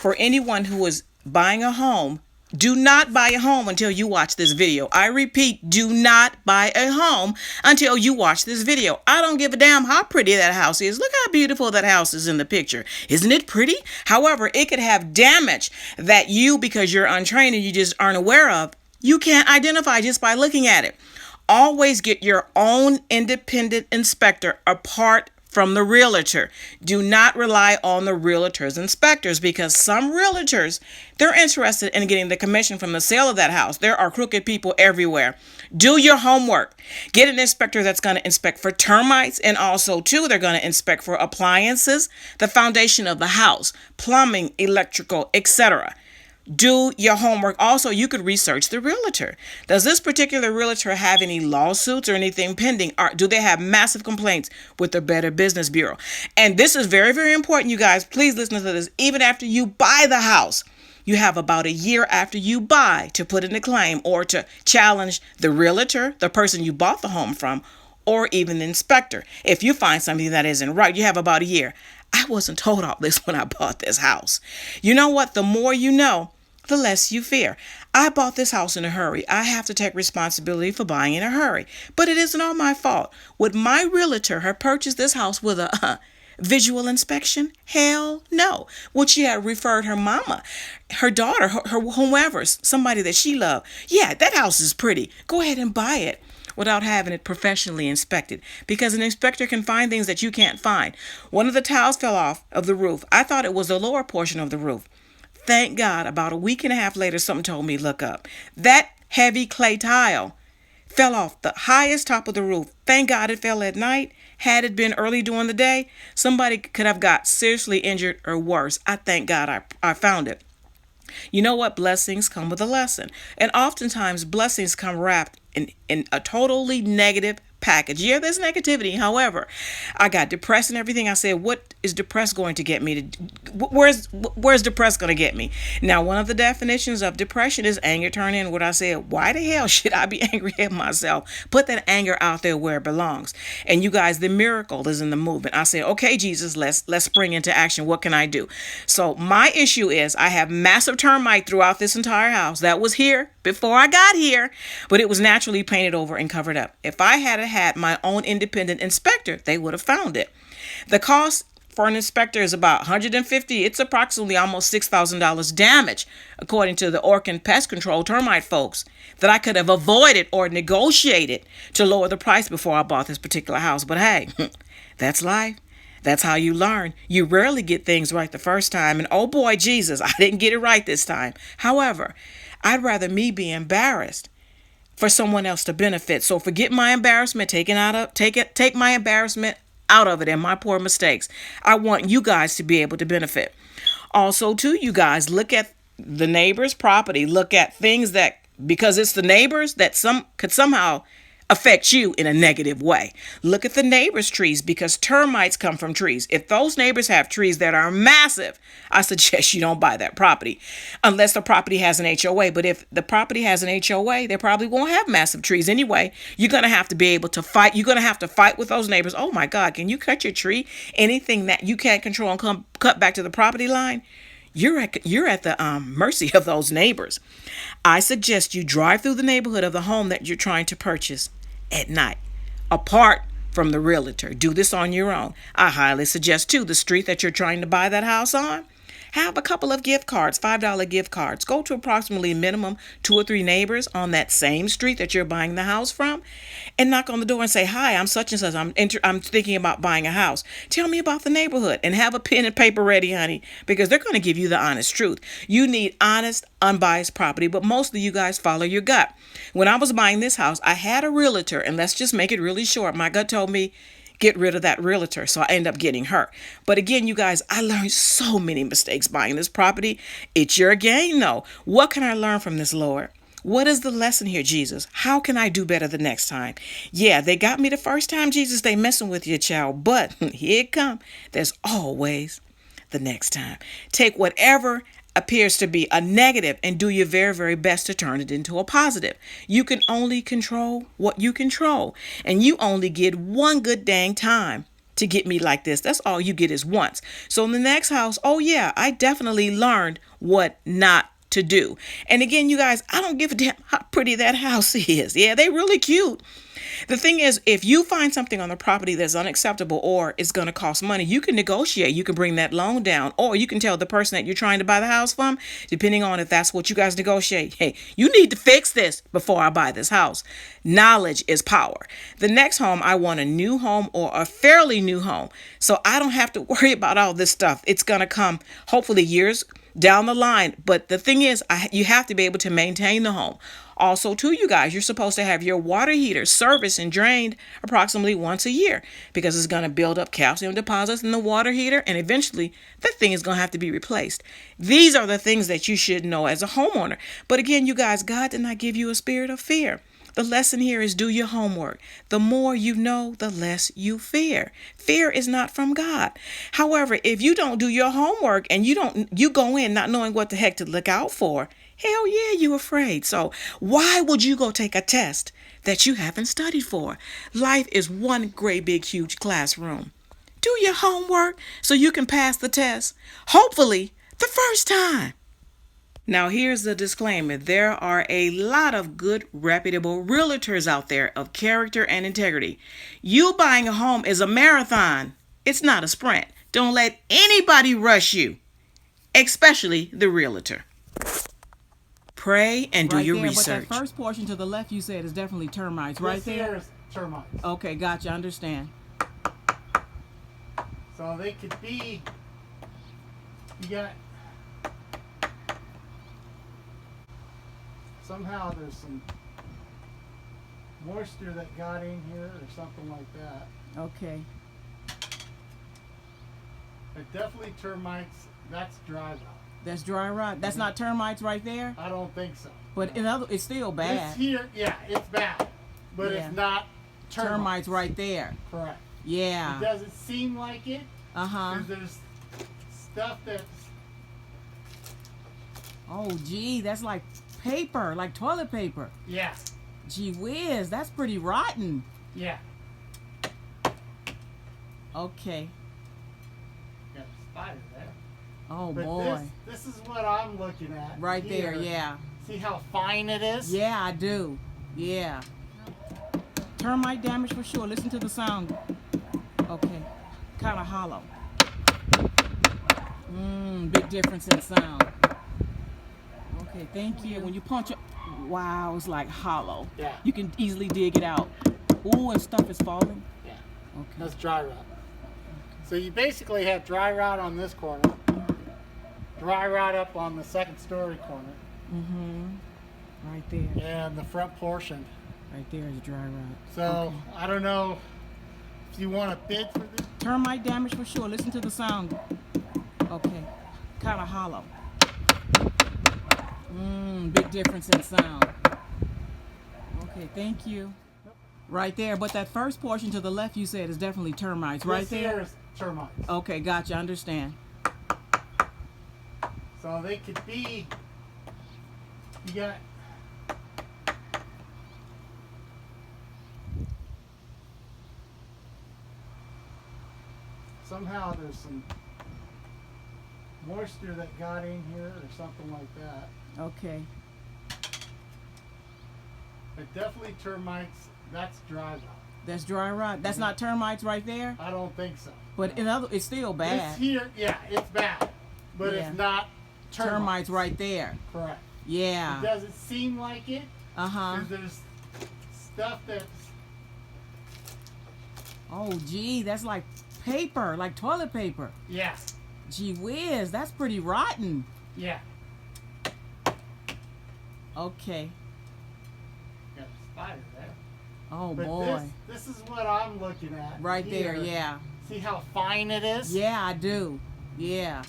for anyone who is buying a home, do not buy a home until you watch this video. I repeat, do not buy a home until you watch this video. I don't give a damn how pretty that house is. Look how beautiful that house is in the picture. Isn't it pretty? However, it could have damage that you, because you're untrained and you just aren't aware of, you can't identify just by looking at it. Always get your own independent inspector apart from the realtor. Do not rely on the realtor's inspectors, because some realtors, they're interested in getting the commission from the sale of that house. There are crooked people everywhere. Do your homework. Get an inspector that's going to inspect for termites, and also too, they're going to inspect for appliances, the foundation of the house, plumbing, electrical, etc. Do your homework. Also, you could research the realtor. Does this particular realtor have any lawsuits or anything pending? Or do they have massive complaints with the Better Business Bureau? And this is very, very important, you guys. Please listen to this. Even after you buy the house, you have about a year after you buy to put in a claim or to challenge the realtor, the person you bought the home from, or even the inspector. If you find something that isn't right, you have about a year. I wasn't told all this when I bought this house. You know what? The more you know, the less you fear. I bought this house in a hurry. I have to take responsibility for buying in a hurry. But it isn't all my fault. Would my realtor have purchased this house with a visual inspection? Hell no. Would she have referred her mama, her daughter, her whomever, somebody that she loved? Yeah, that house is pretty. Go ahead and buy it, without having it professionally inspected, because an inspector can find things that you can't find. One of the tiles fell off of the roof. I thought it was the lower portion of the roof. Thank God, about a week and a half later, something told me, look up. That heavy clay tile fell off the highest top of the roof. Thank God it fell at night. Had it been early during the day, somebody could have got seriously injured or worse. I thank God I found it. You know what? Blessings come with a lesson. And oftentimes blessings come wrapped in a totally negative package. Yeah, there's negativity. However, I got depressed and everything. I said, what is depressed going to get me to? Where's depressed going to get me? Now, one of the definitions of depression is anger turned inward. I said, why the hell should I be angry at myself? Put that anger out there where it belongs. And you guys, the miracle is in the movement. I said, okay, Jesus, let's spring into action. What can I do? So my issue is I have massive termite throughout this entire house. That was here before I got here, but it was naturally painted over and covered up. If I had my own independent inspector, they would have found it. The cost for an inspector is about $150. It's approximately almost $6,000 damage, according to the Orkin Pest Control termite folks, that I could have avoided or negotiated to lower the price before I bought this particular house. But hey, that's life. That's how you learn. You rarely get things right the first time. And oh boy, Jesus, I didn't get it right this time. However, I'd rather me be embarrassed for someone else to benefit. So forget my embarrassment, take my embarrassment out of it and my poor mistakes. I want you guys to be able to benefit. Also, too, you guys, look at the neighbor's property. Look at things that, because it's the neighbors, that could somehow affect you in a negative way. Look at the neighbor's trees, because termites come from trees. If those neighbors have trees that are massive, I suggest you don't buy that property unless the property has an HOA. But if the property has an HOA, they probably won't have massive trees anyway. You're going to have to be able to fight. You're going to have to fight with those neighbors. Oh my God, can you cut your tree? Anything that you can't control and cut back to the property line, you're at the mercy of those neighbors. I suggest you drive through the neighborhood of the home that you're trying to purchase at night, apart from the realtor. Do this on your own. I highly suggest, too, the street that you're trying to buy that house on, have a couple of gift cards, $5 gift cards. Go to approximately minimum 2 or 3 neighbors on that same street that you're buying the house from, and knock on the door and say, hi, I'm such and such. I'm thinking about buying a house. Tell me about the neighborhood, and have a pen and paper ready, honey, because they're going to give you the honest truth. You need honest, unbiased property, but mostly you guys follow your gut. When I was buying this house, I had a realtor, and let's just make it really short. My gut told me, get rid of that realtor. So I end up getting her. But again, you guys, I learned so many mistakes buying this property. It's your gain, though. What can I learn from this, Lord? What is the lesson here, Jesus? How can I do better the next time? Yeah, they got me the first time, Jesus. They messing with you, child. But here it come. There's always the next time. Take whatever appears to be a negative and do your very, very best to turn it into a positive. You can only control what you control, and you only get one good dang time to get me like this. That's all you get is once. So in the next house, oh yeah, I definitely learned what not to do. And again, you guys, I don't give a damn how pretty that house is. Yeah, they really cute. The thing is, if you find something on the property that's unacceptable or it's going to cost money, you can negotiate. You can bring that loan down, or you can tell the person that you're trying to buy the house from, depending on if that's what you guys negotiate. Hey, you need to fix this before I buy this house. Knowledge is power. The next home, I want a new home or a fairly new home, so I don't have to worry about all this stuff. It's going to come hopefully years down the line. But the thing is, you have to be able to maintain the home. Also, too, you guys, you're supposed to have your water heater serviced and drained approximately once a year, because it's going to build up calcium deposits in the water heater, and eventually that thing is going to have to be replaced. These are the things that you should know as a homeowner. But again, you guys, God did not give you a spirit of fear. The lesson here is do your homework. The more you know, the less you fear. Fear is not from God. However, if you don't do your homework and you go in not knowing what the heck to look out for, hell yeah, you're afraid. So why would you go take a test that you haven't studied for? Life is one great big huge classroom. Do your homework so you can pass the test, hopefully the first time. Now, here's the disclaimer. There are a lot of good, reputable realtors out there of character and integrity. You buying a home is a marathon. It's not a sprint. Don't let anybody rush you, especially the realtor. Pray and do your research. But that first portion to the left you said is definitely termites, right there? This here is termites. Okay, gotcha, understand. So they could be, you got, somehow there's some moisture that got in here or something like that. Okay. But definitely termites, that's dry rot. That's dry rot. That's not termites right there? I don't think so. But it's still bad. This here, yeah, it's bad. But Yeah. it's not Termites right there. Correct. Yeah. It doesn't seem like it. Uh-huh. There's stuff that's, Oh, gee, that's like paper, like toilet paper. yeah, Gee whiz, that's pretty rotten. yeah. Okay. Got a spider there. Oh, But boy. this is what I'm looking at. Right there, here. yeah. See how fine it is? Yeah, I do. Yeah. Termite damage for sure. Listen to the sound. Okay. Kind of hollow. Big difference in sound. Okay, thank you. When you punch it, wow, it's like hollow. Yeah. You can easily dig it out. Ooh, and stuff is falling. Yeah. Okay. That's dry rot. So you basically have dry rot on this corner, dry rot up on the second story corner, Right there. and the front portion. Right there is dry rot. So Okay. I don't know if you want to bid for this. Termite damage for sure. Listen to the sound. Okay. Kind of hollow. Big difference in sound. Okay, thank you. Right there, but that first portion to the left you said is definitely termites, right This there? here is termites. Okay, gotcha, understand. So they could be, you got, somehow there's some moisture that got in here or something like that. Okay. But definitely termites, that's dry rot. That's dry rot. That's not termites right there? I don't think so. But it's still This bad. here, yeah, it's bad. But Yeah. it's not Termites right there. Correct. Yeah. It doesn't seem like it. Uh-huh. There's stuff that's, Oh, gee, that's like paper, like toilet paper. yeah, Gee whiz, that's pretty rotten. yeah. Okay. Got a spider there. Oh, But boy. this is what I'm looking at. Right there, here. yeah. See how fine it is? Yeah, I do. Yeah.